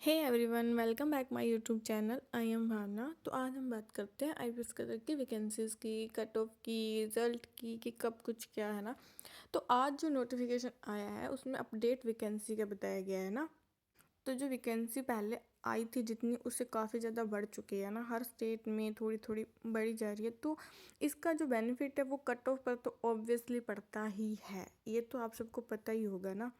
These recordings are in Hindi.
Hey everyone, welcome back my YouTube channel. I am Bhavna. तो आज हम बात करते हैं आईपीएस कलर की वैकेंसीज़ की, कट ऑफ की, रिजल्ट की कि कब कुछ क्या है ना। तो आज जो नोटिफिकेशन आया है उसमें अपडेट वैकेंसी का बताया गया है ना। तो जो वैकेंसी पहले आई थी जितनी, उससे काफ़ी ज़्यादा बढ़ चुकी है ना। हर स्टेट में थोड़ी थोड़ी बढ़ी जा रही है। तो इसका जो बेनिफिट है वो कट ऑफ पर तो ऑब्वियसली पड़ता ही है, ये तो आप सबको पता ही होगा ना।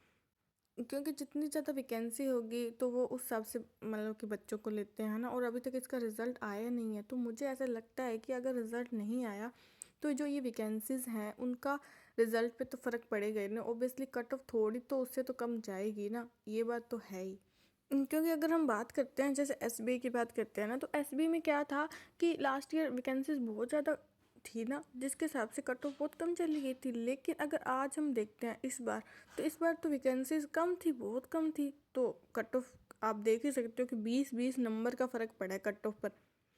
क्योंकि जितनी ज़्यादा वैकेंसी होगी तो वो उस हिसाब से मतलब कि बच्चों को लेते हैं ना। और अभी तक इसका रिज़ल्ट आया नहीं है, तो मुझे ऐसा लगता है कि अगर रिज़ल्ट नहीं आया तो जो ये वैकेंसीज़ हैं उनका रिज़ल्ट पे तो फ़र्क पड़ेगा ही ना। ऑब्वियसली कट ऑफ थोड़ी तो उससे तो कम जाएगी ना, ये बात तो है ही। क्योंकि अगर हम बात करते हैं, जैसे एसबीआई की बात करते हैं ना, तो एसबीआई में क्या था कि लास्ट ईयर वैकेंसीज बहुत ज़्यादा थी ना, जिसके हिसाब से कट ऑफ बहुत कम चली गई थी। लेकिन अगर आज हम देखते हैं इस बार, तो इस बार तो वैकेंसीज कम थी, बहुत कम थी। तो कट ऑफ आप देख ही सकते हो कि 20-20 नंबर का फ़र्क पड़ा है कट ऑफ पर।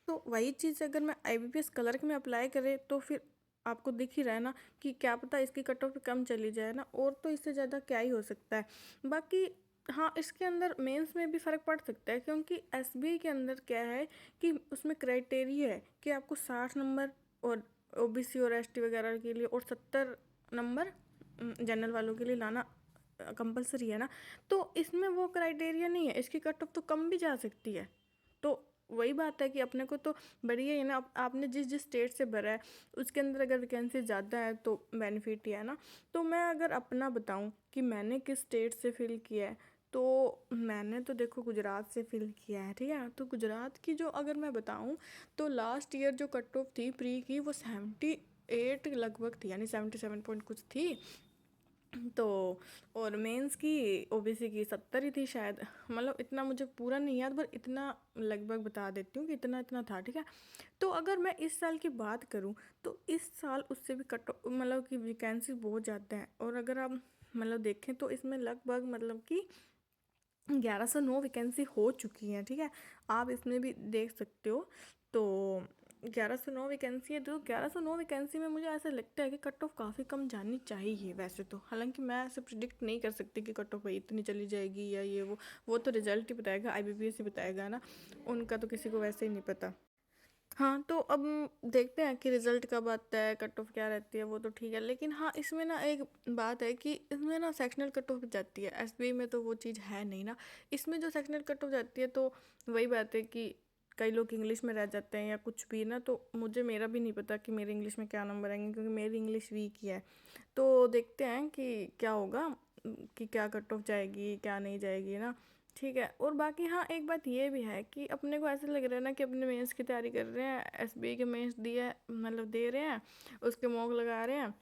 तो वही चीज़ अगर मैं आईबीपीएस क्लर्क में अप्लाई करे तो फिर आपको दिख ही रहा है ना कि क्या पता इसकी कट ऑफ कम चली जाए ना, और तो इससे ज़्यादा क्या ही हो सकता है। बाकी हाँ, इसके अंदर मेंस में भी फ़र्क पड़ सकता है, क्योंकि एसबीआई के अंदर क्या है कि उसमें क्राइटेरिया है कि आपको 60 नंबर और ओबीसी और एसटी वगैरह के लिए और 70 नंबर जनरल वालों के लिए लाना कंपलसरी है ना। तो इसमें वो क्राइटेरिया नहीं है, इसकी कट ऑफ तो कम भी जा सकती है। तो वही बात है कि अपने को तो बढ़िया ही ना। आपने जिस जिस स्टेट से भरा है उसके अंदर अगर वैकेंसी ज़्यादा है तो बेनिफिट ही है ना। तो मैं अगर अपना बताऊं कि मैंने किस स्टेट से फिल किया है, तो मैंने तो देखो गुजरात से फिल किया है, ठीक है। तो गुजरात की जो अगर मैं बताऊं, तो लास्ट ईयर जो कट ऑफ थी प्री की वो 78 लगभग थी, यानी 77 पॉइंट कुछ थी। तो और मेंस की ओबीसी की 70 ही थी शायद, मतलब इतना मुझे पूरा नहीं याद, पर इतना लगभग बता देती हूँ कि इतना इतना था, ठीक है। तो अगर मैं इस साल की बात करूँ तो इस साल उससे भी कट मतलब कि वैकेंसी बहुत ज़्यादा है। और अगर आप मतलब देखें तो इसमें लगभग मतलब कि 1109 वैकेंसी हो चुकी हैं, ठीक है। आप इसमें भी देख सकते हो। तो 1109 वैकेंसी है, तो 1109 वैकेंसी में मुझे ऐसा लगता है कि कट ऑफ काफ़ी कम जानी चाहिए वैसे तो। हालांकि मैं ऐसे प्रिडिक्ट नहीं कर सकती कि कट ऑफ भाई इतनी चली जाएगी या ये वो तो रिजल्ट ही बताएगा, आईबीपीएस ही बताएगा ना। उनका तो किसी को वैसे ही नहीं पता। हाँ, तो अब देखते हैं कि रिजल्ट कब आता है, कट ऑफ क्या रहती है, वो तो ठीक है। लेकिन हाँ, इसमें ना एक बात है कि इसमें ना सेक्शनल कट ऑफ जाती है, एसबीआई में तो वो चीज़ है नहीं ना। इसमें जो सेक्शनल कट ऑफ जाती है तो वही बात है कि कई लोग इंग्लिश में रह जाते हैं या कुछ भी ना। तो मुझे मेरा भी नहीं पता कि मेरे इंग्लिश में क्या नंबर आएंगे, क्योंकि मेरी इंग्लिश वीक ही है। तो देखते हैं कि क्या होगा, कि क्या कट ऑफ जाएगी क्या नहीं जाएगी ना, ठीक है। और बाकी हाँ, एक बात ये भी है कि अपने को ऐसे लग रहा है ना कि अपने मेंस की तैयारी कर रहे हैं, एसबीआई के मेंस दिए मतलब दे रहे हैं, उसके मॉक लगा रहे हैं,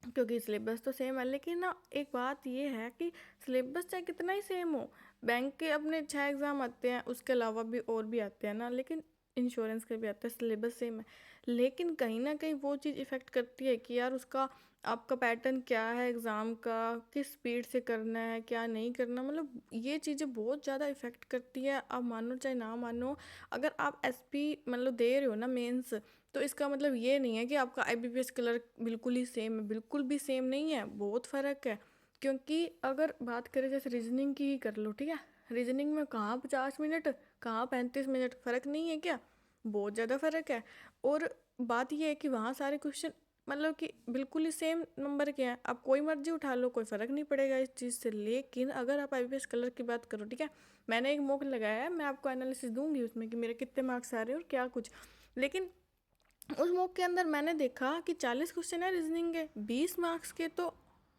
क्योंकि सिलेबस तो सेम है। लेकिन ना एक बात ये है कि सिलेबस चाहे कितना ही सेम हो, बैंक के अपने 6 एग्ज़ाम आते हैं, उसके अलावा भी और भी आते हैं ना, लेकिन इंश्योरेंस के भी आते हैं, सिलेबस सेम है। लेकिन कहीं ना कहीं वो चीज़ इफ़ेक्ट करती है कि यार उसका आपका पैटर्न क्या है एग्ज़ाम का, किस स्पीड से करना है क्या नहीं करना, मतलब ये चीज़ें बहुत ज़्यादा इफ़ेक्ट करती है। आप मानो चाहे ना मानो, अगर आप एसपी मतलब दे रहे हो ना मेंस, तो इसका मतलब ये नहीं है कि आपका आईबीपीएस क्लर्क बिल्कुल ही सेम है, बिल्कुल भी सेम नहीं है, बहुत फ़र्क है। क्योंकि अगर बात करें जैसे रीजनिंग की ही कर लो, ठीक है। रीजनिंग में कहाँ 50 मिनट, कहाँ 35 मिनट, फ़र्क नहीं है क्या? बहुत ज़्यादा फ़र्क है। और बात यह है कि वहाँ सारे क्वेश्चन मतलब कि बिल्कुल ही सेम नंबर के हैं, आप कोई मर्जी उठा लो, कोई फ़र्क नहीं पड़ेगा इस चीज़ से। लेकिन अगर आप आईबीपीएस क्लर्क की बात करो, ठीक है, मैंने एक मॉक लगाया है, मैं आपको एनालिसिस दूंगी उसमें कि मेरे कितने मार्क्स आ रहे हैं और क्या कुछ। लेकिन उस मॉक के अंदर मैंने देखा कि 40 क्वेश्चन है रीजनिंग के, 20 मार्क्स के, तो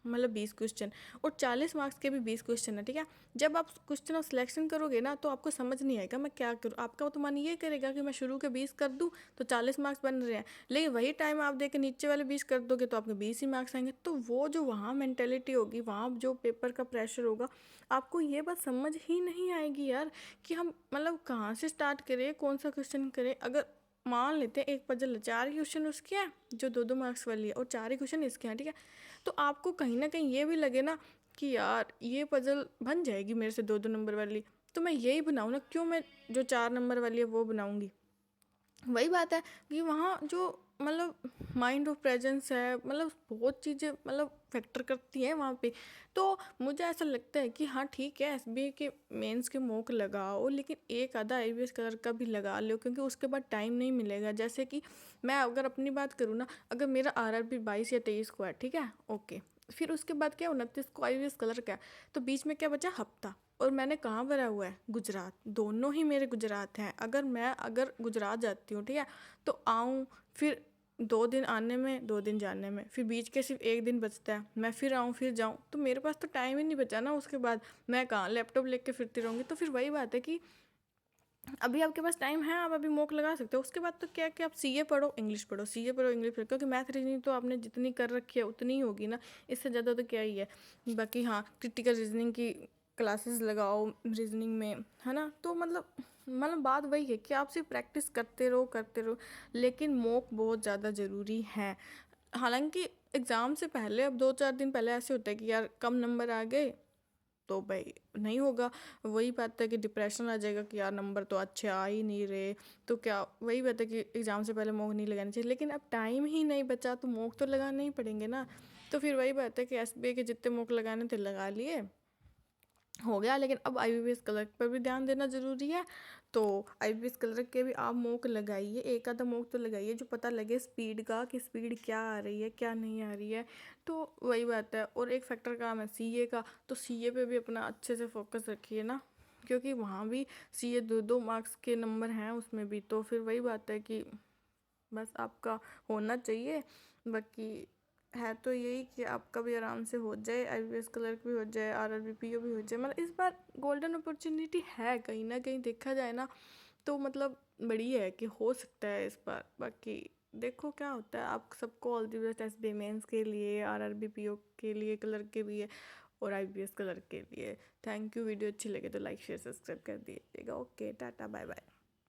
मतलब 20 क्वेश्चन, और 40 मार्क्स के भी 20 क्वेश्चन है, ठीक है। जब आप क्वेश्चन ऑफ सिलेक्शन करोगे ना तो आपको समझ नहीं आएगा मैं क्या करूँ, आपका तो मन ये करेगा कि मैं शुरू के 20 कर दूँ तो 40 मार्क्स बन रहे हैं। लेकिन वही टाइम आप देके नीचे वाले 20 कर दोगे तो आपके 20 ही मार्क्स आएंगे। तो वो जो वहाँ मैंटेलिटी होगी, वहाँ जो पेपर का प्रेशर होगा, आपको ये बात समझ ही नहीं आएगी यार कि हम मतलब कहाँ से स्टार्ट करें, कौन सा क्वेश्चन करें। अगर मान लेते हैं एक पजल 4 क्वेश्चन उसके हैं जो 2-2 मार्क्स वाली है, और 4 ही क्वेश्चन इसके हैं, ठीक है। तो आपको कहीं ना कहीं ये भी लगे ना कि यार ये पजल बन जाएगी मेरे से 2-2 नंबर वाली, तो मैं यही बनाऊँ ना, क्यों मैं जो 4 नंबर वाली है वो बनाऊँगी। वही बात है कि वहाँ जो मतलब माइंड ऑफ प्रेजेंस है, मतलब बहुत चीज़ें मतलब फैक्टर करती हैं वहाँ पे। तो मुझे ऐसा लगता है कि हाँ ठीक है, एसबीआई के मेंस के मॉक लगाओ, लेकिन एक आधा आईबीएस कलर का भी लगा लो, क्योंकि उसके बाद टाइम नहीं मिलेगा। जैसे कि मैं अगर अपनी बात करूँ ना, अगर मेरा आरआरबी 22 या 23 को है, ठीक है, ओके, फिर उसके बाद क्या 29 को आईबीएस कलर का है, तो बीच में क्या बचा, हफ्ता। और मैंने कहाँ भरा हुआ है, गुजरात, दोनों ही मेरे गुजरात हैं। अगर गुजरात जाती हूँ, ठीक है, तो आऊँ, फिर 2 दिन आने में, 2 दिन जाने में, फिर बीच के सिर्फ एक दिन बचता है, मैं फिर आऊँ फिर जाऊँ, तो मेरे पास तो टाइम ही नहीं बचा ना। उसके बाद मैं कहाँ लैपटॉप लेके फिरती रहूँगी। तो फिर वही बात है कि अभी आपके पास टाइम है, आप अभी मॉक लगा सकते हो। उसके बाद तो क्या है कि आप सीए पढ़ो, इंग्लिश पढ़ो, सीए पढ़ो, इंग्लिश पढ़ो, क्योंकि मैथ रीजनिंग तो आपने जितनी कर रखी है उतनी ही होगी ना, इससे ज़्यादा तो क्या ही है। बाकी हाँ, क्रिटिकल रीजनिंग की क्लासेस लगाओ रीजनिंग में, है ना। तो मतलब बात वही है कि आप सिर्फ प्रैक्टिस करते रहो, लेकिन मॉक बहुत ज़्यादा ज़रूरी है। हालांकि एग्ज़ाम से पहले, अब 2-4 दिन पहले ऐसे होता है कि यार कम नंबर आ गए तो भाई नहीं होगा। वही बात है कि डिप्रेशन आ जाएगा कि यार नंबर तो अच्छे आ ही नहीं रहे। तो क्या, वही बात है कि एग्ज़ाम से पहले मॉक नहीं लगानी चाहिए, लेकिन अब टाइम ही नहीं बचा तो मॉक तो लगाने ही पड़ेंगे ना। तो फिर वही बात है कि एसबीआई के जितने मॉक लगाने थे लगा लिए, हो गया। लेकिन अब आईबीपीएस क्लर्क पर भी ध्यान देना ज़रूरी है। तो आईबीपीएस क्लर्क के भी आप मॉक लगाइए, एक आधा मॉक तो लगाइए जो पता लगे स्पीड का, कि स्पीड क्या आ रही है क्या नहीं आ रही है। तो वही बात है। और एक फैक्टर काम है सीए का, तो सीए पे भी अपना अच्छे से फोकस रखिए ना, क्योंकि वहाँ भी सीए 2-2 मार्क्स के नंबर हैं उसमें भी। तो फिर वही बात है कि बस आपका होना चाहिए। बाकी है तो यही कि आपका भी आराम से हो जाए, आईबीएस क्लर्क भी हो जाए, आरआरबी पीओ भी हो जाए। मतलब इस बार गोल्डन अपॉर्चुनिटी है, कहीं ना कहीं देखा जाए ना, तो मतलब बड़ी है कि हो सकता है इस बार। बाकी देखो क्या होता है। आप सबको all the best SBI mains के लिए, आरआरबी पीओ के लिए, क्लर्क के लिए, और आईबीएस क्लर्क के लिए। Thank you. वीडियो अच्छी लगे तो लाइक शेयर सब्सक्राइब कर दीजिएगा। Okay, tata, bye bye.